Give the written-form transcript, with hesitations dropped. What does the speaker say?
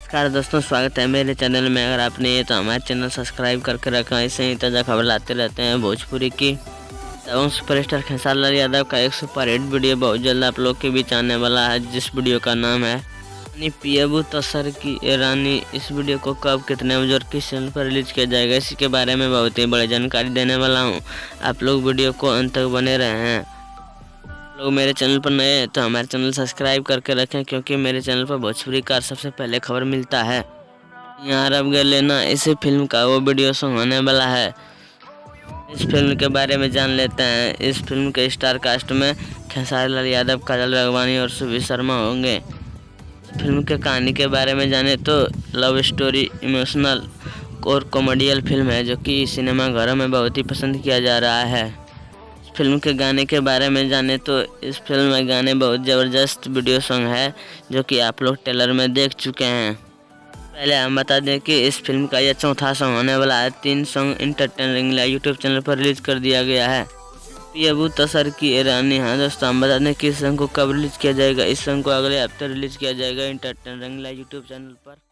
नमस्कार दोस्तों, स्वागत है मेरे चैनल में। अगर आपने ये तो हमारे चैनल सब्सक्राइब करके रखा, ऐसे ही ताज़ा खबर लाते रहते हैं भोजपुरी की। एवं सुपरस्टार खेसारी लाल यादव का एक सुपर हिट वीडियो बहुत जल्द आप लोग के बीच आने वाला है, जिस वीडियो का नाम है रानी पियाबू तसर की रानी। इस वीडियो को कब, कितने बजे और किस चैनल पर रिलीज किया जाएगा, इसी के बारे में बहुत ही बड़ी जानकारी देने वाला हूँ। आप लोग वीडियो को अंत तक बने रहे हैं। लोग मेरे चैनल पर नए हैं तो हमारे चैनल सब्सक्राइब करके रखें, क्योंकि मेरे चैनल पर भोजपुरी का सबसे पहले खबर मिलता है। यहाँ रब गए लेना, इसी फिल्म का वो वीडियो सॉन्ग होने वाला है। इस फिल्म के बारे में जान लेते हैं। इस फिल्म के स्टार कास्ट में खेसारी लाल यादव, काजल राघवानी और सुबीर शर्मा होंगे। फिल्म के कहानी के बारे में जाने तो लव स्टोरी, इमोशनल और कॉमेडियल फिल्म है, जो कि सिनेमाघरों में बहुत ही पसंद किया जा रहा है। फिल्म के गाने के बारे में जाने तो इस फिल्म में गाने बहुत ज़बरदस्त वीडियो सॉन्ग है, जो कि आप लोग ट्रेलर में देख चुके हैं। पहले हम बता दें कि इस फिल्म का यह चौथा सॉन्ग होने वाला है। 3 सॉन्ग इंटरटेनमेंट यूट्यूब चैनल पर रिलीज कर दिया गया है। पियाबू तसर की रानी। हाँ दोस्तों, हम बता दें कि इस सॉन्ग को कब रिलीज किया जाएगा। इस सॉन्ग को अगले हफ्ते रिलीज किया जाएगा इंटरटेनमेंट यूट्यूब चैनल पर।